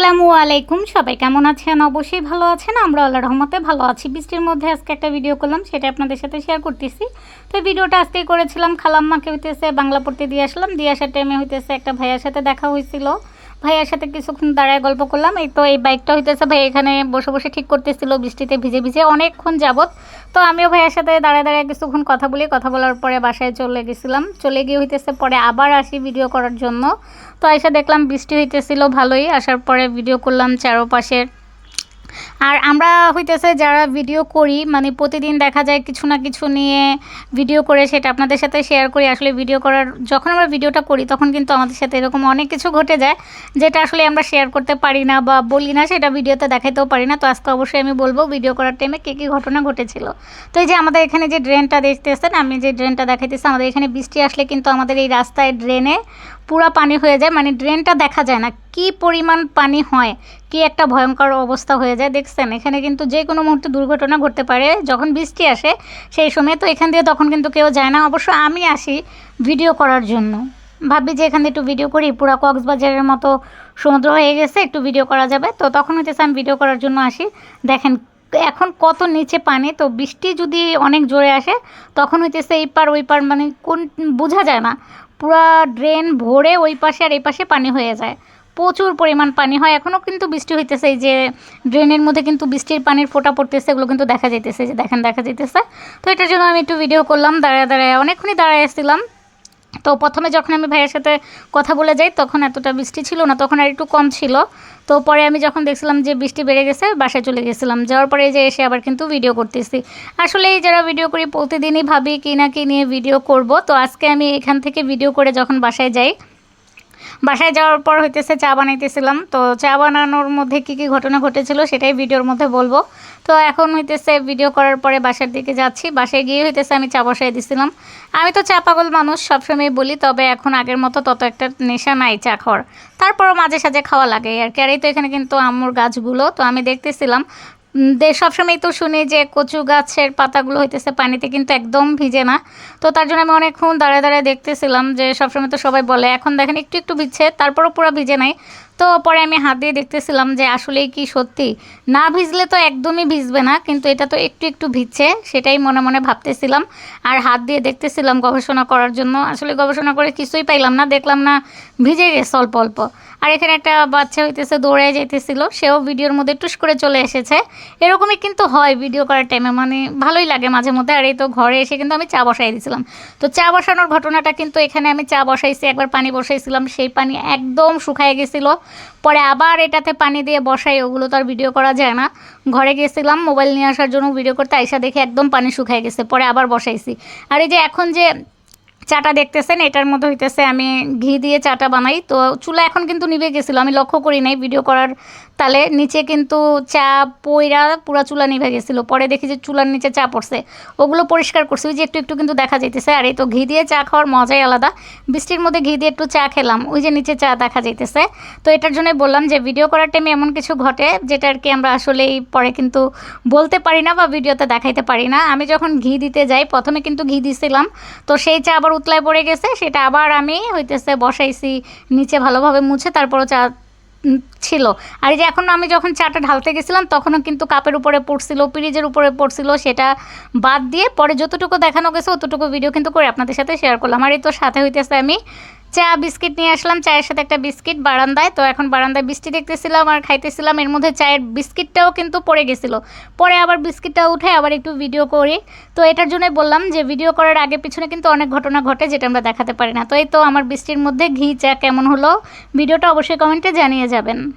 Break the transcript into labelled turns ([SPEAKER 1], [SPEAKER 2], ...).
[SPEAKER 1] আসসালামু আলাইকুম, সবাই কেমন আছেন? অবশ্যই ভালো আছেন। আমরা আল্লাহর রহমতে ভালো আছি। বৃষ্টির মধ্যে আজকে একটা ভিডিও করলাম, সেটা আপনাদের সাথে শেয়ার করতেছি। তো এই ভিডিওটা আজকেই করেছিলাম। খালাম্মাকে হইতেছে বাংলা পড়তে দিয়ে আসলাম। দিয়ে আসার টাইমে হইতেছে একটা ভাইয়ার সাথে দেখা হয়েছিল। ভাইয়ার সাথে কিছুক্ষণ দাঁড়ায় গল্প করলাম। এই তো এই বাইকটা হইতেছে ভাই এখানে বসে বসে ঠিক করতেছিল, বৃষ্টিতে ভিজে ভিজে অনেকক্ষণ যাবত। তো আমিও ভাইয়ার সাথে দাঁড়ায় দাঁড়ায় কিছুক্ষণ কথা বলার পরে বাসায় চলে গেছিলাম। চলে গিয়ে হইতেছে পরে আবার আসি ভিডিও করার জন্য। তো এসে দেখলাম বৃষ্টি হইতেছিল ভালোই। আসার পরে ভিডিও করলাম চারপাশের। আর আমরা হইতেছে যারা ভিডিও করি, মানে প্রতিদিন দেখা যায় কিছু না কিছু নিয়ে ভিডিও করে সেটা আপনাদের সাথে শেয়ার করি। আসলে ভিডিও করার যখন আমরা ভিডিওটা করি তখন কিন্তু আমাদের সাথে এরকম অনেক কিছু ঘটে যায় যেটা আসলে আমরা শেয়ার করতে পারি না বা বলি না, সেটা ভিডিওতে দেখাইতেও পারি না। তো আজকে অবশ্যই আমি বলবো ভিডিও করার টাইমে কী কী ঘটনা ঘটেছিল। তো এই যে আমাদের এখানে যে ড্রেনটা দেখতেছেন, আমি যে ড্রেনটা দেখাইতেছি, আমাদের এখানে বৃষ্টি আসলে কিন্তু আমাদের এই রাস্তায় ড্রেনে পুরা পানি হয়ে যায়, মানে ড্রেনটা দেখা যায় না, কি পরিমাণ পানি হয়, কি একটা ভয়ঙ্কর অবস্থা হয়ে যায়। দেখছেন এখানে কিন্তু যে কোনো মুহূর্তে দুর্ঘটনা ঘটতে পারে যখন বৃষ্টি আসে সেই সময়। তো এখান দিয়ে তখন কিন্তু কেউ যায় না, অবশ্য আমি আসি ভিডিও করার জন্য। ভাবি যে এখান দিয়ে একটু ভিডিও করি, পুরা কক্সবাজারের মতো সমুদ্র হয়ে গেছে, একটু ভিডিও করা যাবে। তো তখন হইতেছে আমি ভিডিও করার জন্য আসি। দেখেন এখন কত নিচে পানি। তো বৃষ্টি যদি অনেক জোরে আসে তখন হইতেছে এই পার ওই পার, মানে কোন বোঝা যায় না, পুরা ড্রেন ভরে ওই পাশে আর এই পাশে পানি হয়ে যায়, প্রচুর পরিমাণ পানি হয়। এখনও কিন্তু বৃষ্টি হইতেছে, এই যে ড্রেনের মধ্যে কিন্তু বৃষ্টির পানির ফোঁটা পড়তেছে, এগুলো কিন্তু দেখা যাইতেছে, যে দেখেন দেখা যাইতেছে। তো এটার জন্য আমি একটু ভিডিও করলাম, দাঁড়ায় দাঁড়ায় অনেকক্ষণই দাঁড়ায় আসছিলাম। তো প্রথমে যখন আমি ভাইয়ের সাথে কথা বলে যাই তখন এতটা বৃষ্টি ছিল না, তখন আর একটু কম ছিল। তো পরে আমি যখন দেখছিলাম যে বৃষ্টি বেড়ে গেছে বাসায় চলে গেছিলাম। যাওয়ার পরে যে এসে আবার কিন্তু ভিডিও করতেছি। আসলে এই যারা ভিডিও করি প্রতিদিনই ভাবি কি না কি নিয়ে ভিডিও করব। তো আজকে আমি এখান থেকে ভিডিও করে যখন বাসায় যাই, বাসায় যাওয়ার পর হইতেছে চা বানাইতেছিলাম। তো চা বানানোর মধ্যে কী কী ঘটনা ঘটেছিল সেটাই ভিডিওর মধ্যে বলবো। তো এখন হইতেছে ভিডিও করার পরে বাসার দিকে যাচ্ছি। বাসায় গিয়ে হইতেছে আমি চা বসাই দিছিলাম। আমি তো চা পাগল মানুষ, সবসময় বলি, তবে এখন আগের মতো তত একটা নেশা নাই চা খাওয়ার। তারপরও মাঝে সাঝে খাওয়া লাগে আর কি। আর এই তো এখানে কিন্তু আম্মুর গাছগুলো, তো আমি দেখতেছিলাম সবসময় তো শুনি যে কচু গাছের পাতাগুলো হইতেছে পানিতে কিন্তু একদম ভিজে না। তো তার জন্য আমি অনেকক্ষণ দাঁড়ায় দাঁড়ায় দেখতেছিলাম, যে সবসময় তো সবাই বলে, এখন দেখেন একটু একটু ভিজছে, তারপরও পুরো ভিজে নাই। তো পরে আমি হাত দিয়ে দেখতেছিলাম যে আসলেই কি সত্যি, না ভিজলে তো একদমই ভিজবে না, কিন্তু এটা তো একটু একটু ভিজছে, সেটাই মনে মনে ভাবতেছিলাম। আর হাত দিয়ে দেখতেছিলাম গবেষণা করার জন্য। আসলে গবেষণা করে কিছুই পাইলাম না, দেখলাম না ভিজে গেছে অল্প অল্প। আর এখানে একটা বাচ্চা হইতেছে দৌড়ে যেতেছিল, সেও ভিডিওর মধ্যে টুস করে চলে এসেছে। এরকমই কিন্তু হয় ভিডিও করার টাইমে, মানে ভালোই লাগে মাঝে মধ্যে। আর এই তো ঘরে এসে কিন্তু আমি চা বসাই দিয়েছিলাম। তো চা বসানোর ঘটনাটা কিন্তু এখানে আমি চা বসাইছি, একবার পানি বসাইছিলাম, সেই পানি একদম শুকায় গেছিলো। পরে আবার এটাতে পানি দিয়ে বসাই, ওগুলো তো আর ভিডিও করা যায় না। ঘরে গেছিলাম মোবাইল নিয়ে আসার জন্য ভিডিও করতে, আইসা দেখে একদম পানি শুকায় গেছে, পরে আবার বসাইছি। আর এই যে এখন যে চাটা দেখতেছেন এটার মধ্যে হইতেছে আমি ঘি দিয়ে চাটা বানাই। তো চুলা এখন কিন্তু নিভে গেছিলো, আমি লক্ষ্য করি নাই ভিডিও করার তালে নিচে কিন্তু চা পইরা পুরা চুলা নিভে গেছিলো। পরে দেখি যে চুলার নিচে চা পড়ছে, ওগুলো পরিষ্কার করছি, ওই যে একটু একটু কিন্তু দেখা যাইতেছে। আর এই তো ঘি দিয়ে চা খাওয়ার মজাই আলাদা। বৃষ্টির মধ্যে ঘি দিয়ে একটু চা খেলাম, ওই যে নিচে চা দেখা যাইতেছে। তো এটার জন্য বললাম যে ভিডিও করার টাইমে এমন কিছু ঘটে যেটা আর কি আমরা আসলেই পরে কিন্তু বলতে পারি না বা ভিডিওতে দেখাইতে পারি না। আমি যখন ঘি দিতে যাই, প্রথমে কিন্তু ঘি দিছিলাম, তো সেই চা আবার উতলায় পড়ে গেছে, সেটা আবার আমি হইতেছে বসাইছি নিচে ভালোভাবে মুছে, তারপরও চা ছিল। আর এই যে এখন আমি যখন চাটা ঢালতে গেছিলাম তখনও কিন্তু কাপের উপরে পড়ছিল, পিরিজের উপরে পড়ছিল, সেটা বাদ দিয়ে পরে যতটুকু দেখানো গেছে অতটুকু ভিডিও কিন্তু করে আপনাদের সাথে শেয়ার করলাম। আর এই তো সাথে হইতেছে আমি চা বিস্কিট নিয়ে আসলাম, চায়ের সাথে একটা বিস্কিট বারান্দায়। তো এখন বারান্দায় বৃষ্টি দেখতেছিলাম আর খাইতেছিলাম, এর মধ্যে চায়ের বিস্কিটটাও কিন্তু পড়ে গেছিলো। পরে আবার বিস্কিটটা উঠে আবার একটু ভিডিও করি। তো এটার জন্যই বললাম যে ভিডিও করার আগে পিছনে কিন্তু অনেক ঘটনা ঘটে যেটা আমরা দেখাতে পারি না। তো এই তো আমার বৃষ্টির মধ্যে ঘি চা কেমন হলো, ভিডিওটা অবশ্যই কমেন্টে জানিয়ে যাবেন।